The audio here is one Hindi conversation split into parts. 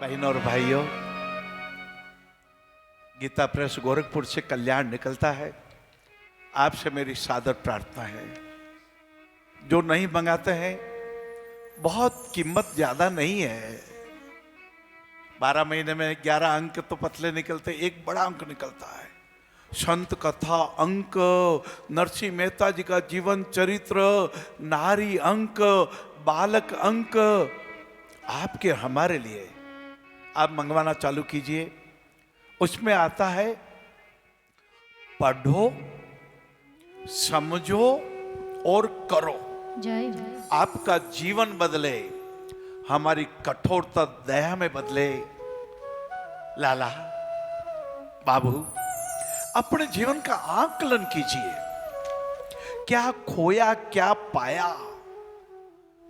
बहनों और भाइयों, गीता प्रेस गोरखपुर से कल्याण निकलता है। आपसे मेरी सादर प्रार्थना है, जो नहीं मंगाते हैं, बहुत कीमत ज्यादा नहीं है। 12 महीने में 11 अंक तो पतले निकलते, एक बड़ा अंक निकलता है। संत कथा अंक, नरसिंह मेहता जी का जीवन चरित्र, नारी अंक, बालक अंक आपके हमारे लिए आप मंगवाना चालू कीजिए। उसमें आता है पढ़ो, समझो और करो। जय आपका जीवन बदले, हमारी कठोरता दया में बदले। लाला बाबू, अपने जीवन का आकलन कीजिए। क्या खोया, क्या पाया?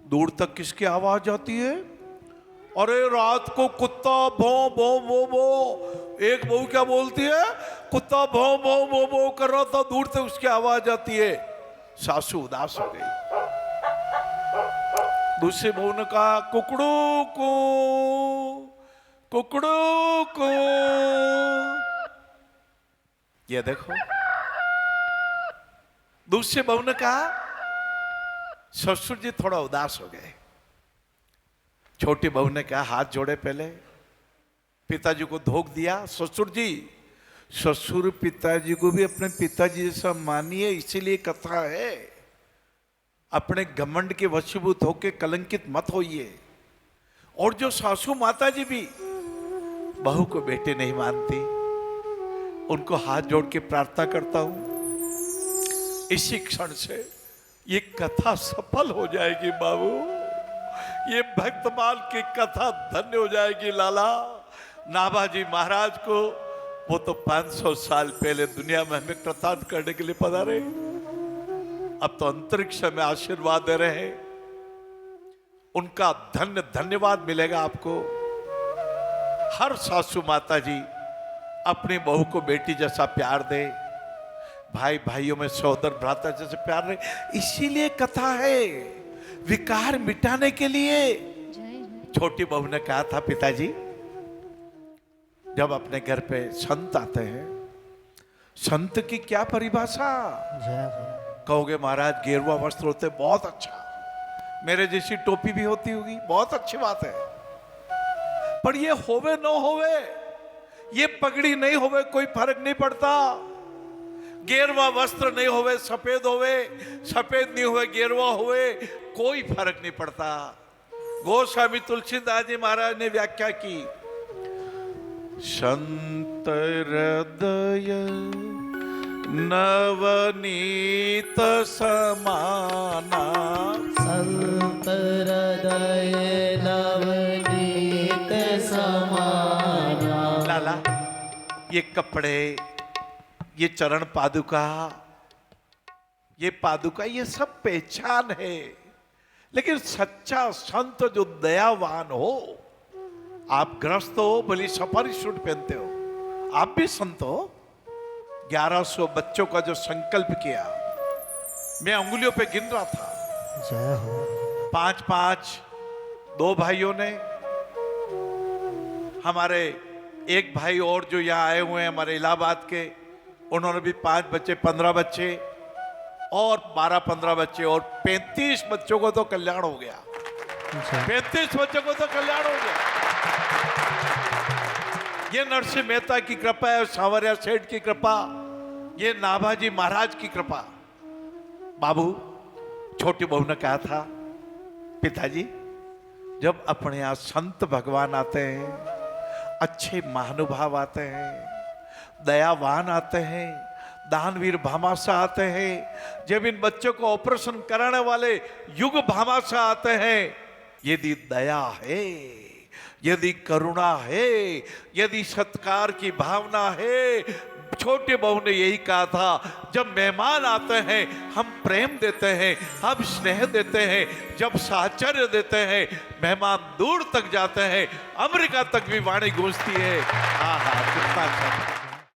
दूर तक किसकी आवाज आती है? अरे रात को कुत्ता भौ भौ भौ भौ। एक बहू क्या बोलती है? कुत्ता भौ भौ भौ भौ कर रहा था, दूर से उसकी आवाज आती है। सासू उदास हो गई। दूसरी बहू ने कहा कुकड़ू को, कुकड़ू को। ये देखो, दूसरे बहू ने कहा, ससुर जी थोड़ा उदास हो गए। छोटी बहू ने कहा, हाथ जोड़े पहले, पिताजी को धोख दिया। ससुर जी, ससुर पिताजी को भी अपने पिताजी जैसा मानिए, इसीलिए कथा है। अपने घमंड के वशीभूत होके कलंकित मत होइए। और जो सासू माता जी भी बहू को बेटे नहीं मानती, उनको हाथ जोड़ के प्रार्थना करता हूं, इसी क्षण से ये कथा सफल हो जाएगी बाबू। ये भक्तमाल की कथा धन्य हो जाएगी। लाला नाभाजी महाराज को, वो तो 500 साल पहले दुनिया में हमें प्रदान करने के लिए पधारे, अब तो अंतरिक्ष में आशीर्वाद दे रहे हैं। उनका धन्यवाद मिलेगा आपको। हर सासू माता जी अपनी बहू को बेटी जैसा प्यार दे, भाई भाइयों में सहोदर भ्राता जैसे प्यार दे। इसीलिए कथा है, विकार मिटाने के लिए। छोटी बहू ने कहा था, पिताजी जब अपने घर पे संत आते हैं, संत की क्या परिभाषा? कहोगे महाराज गेरुआ वस्त्र होते, बहुत अच्छा। मेरे जैसी टोपी भी होती होगी, बहुत अच्छी बात है। पर ये होवे न होवे, ये पगड़ी नहीं होवे, कोई फर्क नहीं पड़ता। गेरुआ वस्त्र नहीं होवे सफेद होवे, सफेद नहीं होवे गेरुआ होवे, कोई फर्क नहीं पड़ता। गोस्वामी तुलसीदास जी महाराज ने व्याख्या की, संत हृदय नवनीत समाना, संत हृदय नवनीत समाना। लाला, ये कपड़े, ये चरण पादुका, ये पादुका, ये सब पहचान है। लेकिन सच्चा संत जो दयावान हो, आप ग्रस्त हो, भले सफारी सूट पहनते हो, आप भी संत हो। 1100 बच्चों का जो संकल्प किया, मैं उंगलियों पे गिन रहा था। जय हो। 5-5 2 भाइयों ने, हमारे एक भाई और जो यहाँ आए हुए हैं हमारे इलाहाबाद के, उन्होंने भी 5 बच्चे, 15 बच्चे और 12-15 बच्चे, और 35 बच्चों को तो कल्याण हो गया। 35 बच्चों को तो कल्याण हो गया। ये नरसिंह मेहता की कृपा है, सांवरिया सेठ की कृपा, ये नाभाजी महाराज की कृपा। बाबू, छोटी बहू ने कहा था, पिताजी जब अपने यहां संत भगवान आते हैं, अच्छे महानुभाव आते हैं, दयावान आते हैं, दानवीर भामाशाह आते हैं, जब इन बच्चों को ऑपरेशन कराने वाले युग भामाशाह आते हैं, यदि दया है, यदि करुणा है, यदि सत्कार की भावना है, छोटे बहू ने यही कहा था, जब मेहमान आते हैं हम प्रेम देते हैं, हम स्नेह देते हैं, जब साहचर्य देते हैं, मेहमान दूर तक जाते हैं, अमेरिका तक भी वाणी गूंजती है। हाँ हाँ, कितना